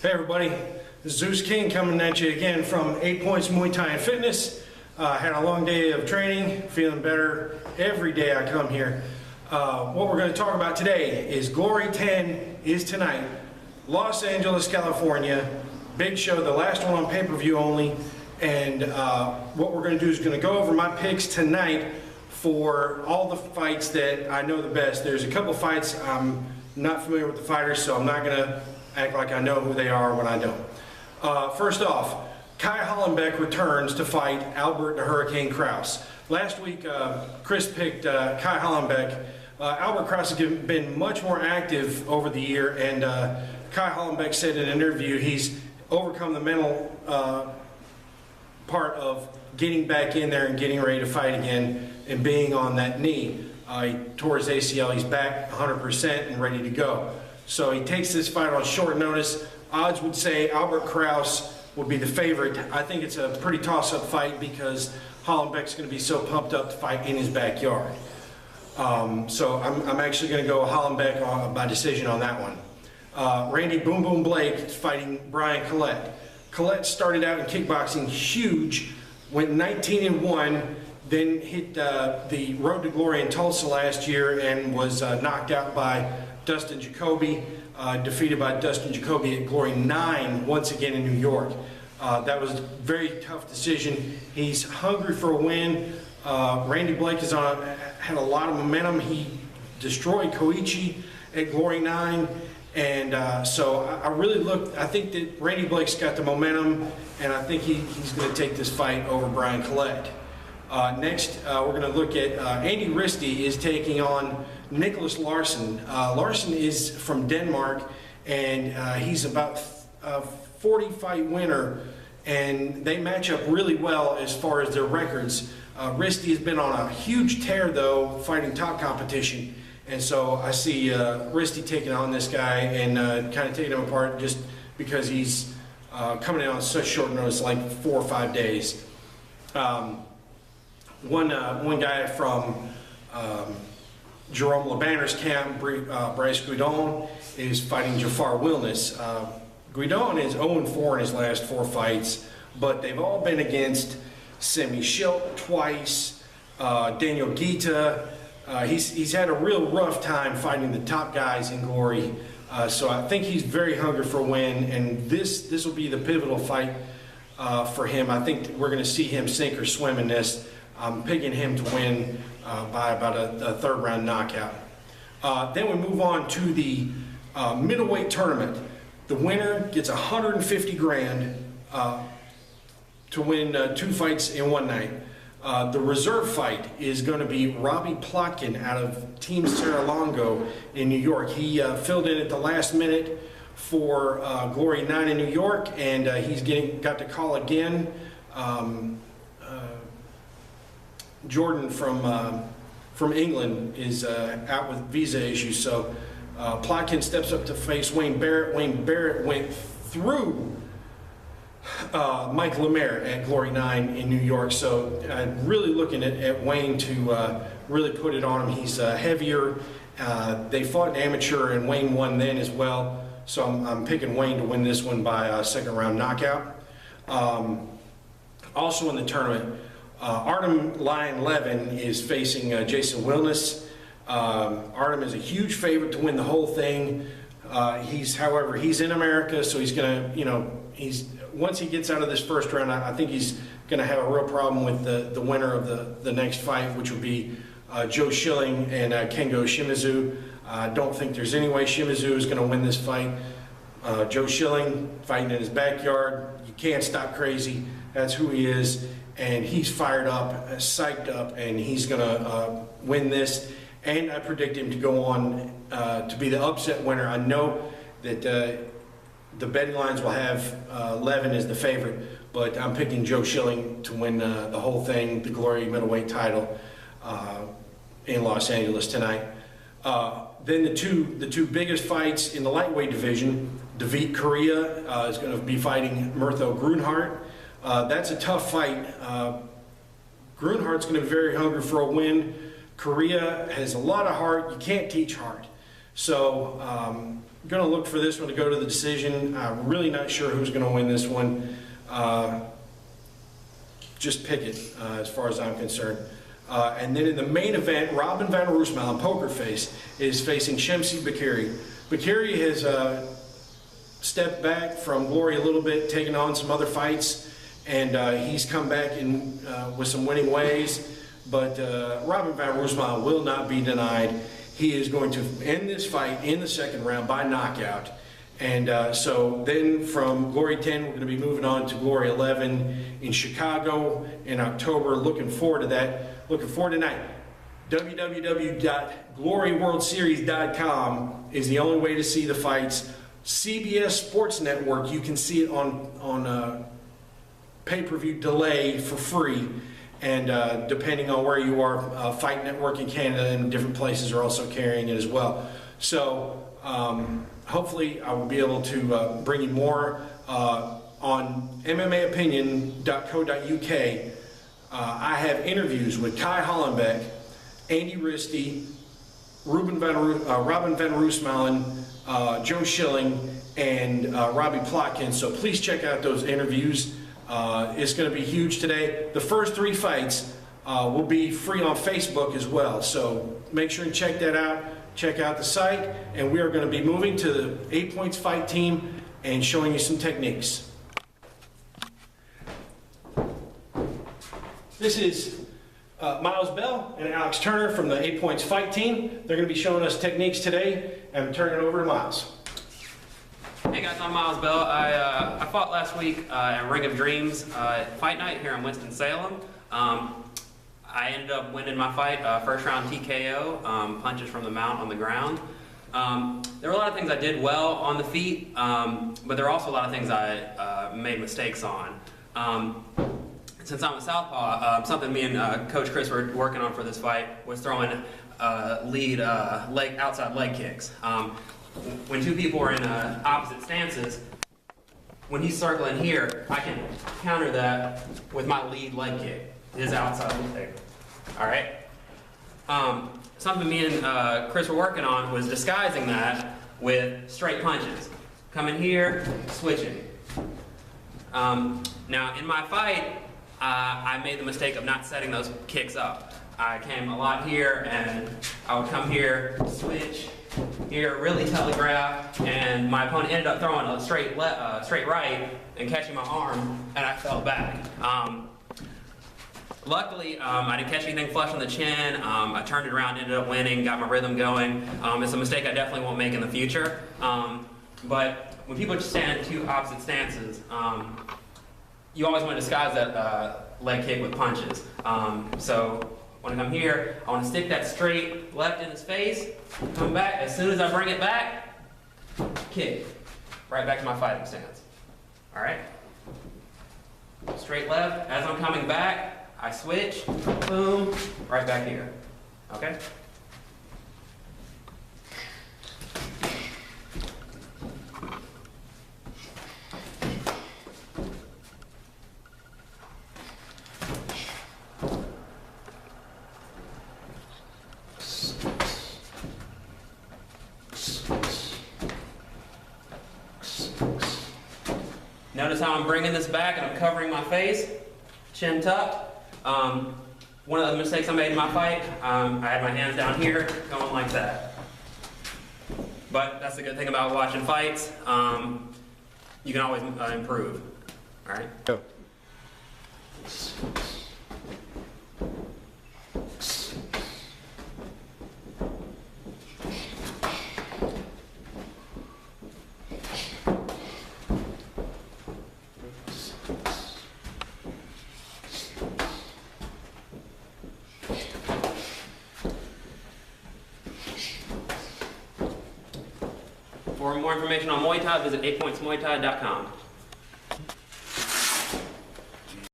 Hey everybody, this is Zeus King coming at you again from 8 Points Muay Thai and Fitness. Had a long day of training, feeling better every day I come here. What we're going to talk about today is Glory 10 is tonight, Los Angeles, California. Big show, the last one on pay-per-view only. And what we're going to do is going to go over my picks tonight for all the fights that I know the best. There's a couple fights I'm not familiar with the fighters, so I'm not going to act like I know who they are when I don't. First off, Kai Hollenbeck returns to fight Albert the Hurricane Kraus. Last week, Chris picked Kai Hollenbeck. Albert Kraus has been much more active over the year, and Kai Hollenbeck said in an interview he's overcome the mental part of getting back in there and getting ready to fight again and being on that knee. He tore his ACL, he's back 100% and ready to go. So he takes this fight on short notice. Odds would say Albert Kraus would be the favorite. I think it's a pretty toss-up fight because Hollenbeck's going to be so pumped up to fight in his backyard. So I'm actually going to go Hollenbeck by decision on that one. Randy Boom Boom Blake is fighting Brian Collette. Collette started out in kickboxing huge, went 19-1, then hit the Road to Glory in Tulsa last year and was knocked out by Dustin Jacoby, defeated by Dustin Jacoby at Glory 9 once again in New York. That was a very tough decision. He's hungry for a win. Randy Blake is had a lot of momentum. He destroyed Koichi at Glory 9. And so I think that Randy Blake's got the momentum, and I think he's going to take this fight over Brian Collette. Next, we're going to look at Andy Risti is taking on Nicholas Larson. Larson is from Denmark, and he's about a 40-fight winner, and they match up really well as far as their records. Risti has been on a huge tear, though, fighting top competition. And so I see Risti taking on this guy and kind of taking him apart just because he's coming in on such short notice, like 4 or 5 days. One guy from Jerome LeBanner's camp, Bryce Guidon, is fighting Jafar Wilness. Guidon is 0-4 in his last 4 fights, but they've all been against Semi Schilt twice, Daniel Guita. He's had a real rough time fighting the top guys in Glory, so I think he's very hungry for a win, and this will be the pivotal fight for him. I think we're going to see him sink or swim in this. I'm picking him to win by about a 3rd round knockout. Then we move on to the middleweight tournament. The winner gets 150 grand to win 2 fights in one night. The reserve fight is going to be Robbie Plotkin out of Team Serra-Longo in New York. He filled in at the last minute for Glory 9 in New York, and he's got to call again. Jordan from England is out with visa issues, so Plotkin steps up to face Wayne Barrett. Wayne Barrett went through Mike Lemaire at Glory 9 in New York, so I'm really looking at Wayne to really put it on him. He's heavier. They fought an amateur, and Wayne won then as well, so I'm picking Wayne to win this one by a 2nd round knockout. Also in the tournament, Artem Lion Levin is facing Jason Wilness. Artem is a huge favorite to win the whole thing. However, he's in America, so he's going to, once he gets out of this 1st round, I think he's going to have a real problem with the winner of the next fight, which will be Joe Schilling and Kengo Shimizu. I don't think there's any way Shimizu is going to win this fight. Joe Schilling fighting in his backyard. You can't stop crazy. That's who he is. And he's fired up, psyched up, and he's going to win this. And I predict him to go on to be the upset winner. I know that the betting lines will have Levin as the favorite, but I'm picking Joe Schilling to win the whole thing, the Glory middleweight title in Los Angeles tonight. Then the two biggest fights in the lightweight division, David Correa is going to be fighting Murtho Grunhart. That's a tough fight. Grunhart's going to be very hungry for a win. Correa has a lot of heart. You can't teach heart. So going to look for this one to go to the decision. I'm really not sure who's going to win this one. Just pick it, as far as I'm concerned. And then in the main event, Robin van Roosmalen, Poker Face, is facing Shamsi Bakiri. Bakiri has stepped back from glory a little bit, taken on some other fights, and he's come back in with some winning ways. But Robin van Roosmalen will not be denied. He is going to end this fight in the second round by knockout. And so then from Glory 10, we're going to be moving on to Glory 11 in Chicago in October. Looking forward to that. Looking forward tonight. www.gloryworldseries.com is the only way to see the fights. CBS Sports Network, you can see it on pay-per-view delay for free. And depending on where you are, Fight Network in Canada and different places are also carrying it as well. So hopefully I will be able to bring you more on MMAopinion.co.uk. I have interviews with Kai Hollenbeck, Andy Risty, Robin van Roosmalen, Joe Schilling, and Robbie Plotkin. So please check out those interviews. It's going to be huge today. The first 3 fights will be free on Facebook as well. So make sure and check that out. Check out the site. And we are going to be moving to the 8 Points Fight team and showing you some techniques. This is Miles Bell and Alex Turner from the 8 Points Fight team. They're going to be showing us techniques today. And I'm turning it over to Miles. Hey guys, I'm Miles Bell. I fought last week at Ring of Dreams fight night here in Winston-Salem. I ended up winning my fight, first round TKO, punches from the mount on the ground. There were a lot of things I did well on the feet, but there were also a lot of things I made mistakes on. Since I'm a southpaw, something me and Coach Chris were working on for this fight was throwing lead outside leg kicks. When 2 people are in opposite stances, when he's circling here, I can counter that with my lead leg kick, his outside leg. All right? Something me and Chris were working on was disguising that with straight punches. Coming here, switching. Now, in my fight, I made the mistake of not setting those kicks up. I came a lot here, and I would come here, switch, here, really telegraph, and my opponent ended up throwing a straight right and catching my arm, and I fell back. Luckily, I didn't catch anything flush on the chin. I turned it around, ended up winning, got my rhythm going. It's a mistake I definitely won't make in the future. But when people just stand in 2 opposite stances, you always want to disguise that leg kick with punches. So when I come here, I want to stick that straight left in his face, come back. As soon as I bring it back, kick. Right back to my fighting stance. All right? Straight left. As I'm coming back, I switch, boom, right back here. Okay? Notice how I'm bringing this back and I'm covering my face, chin tucked. One of the mistakes I made in my fight, I had my hands down here, going like that. But that's the good thing about watching fights. You can always improve. All right? Go. For more information on Muay Thai, visit 8pointsmuaythai.com.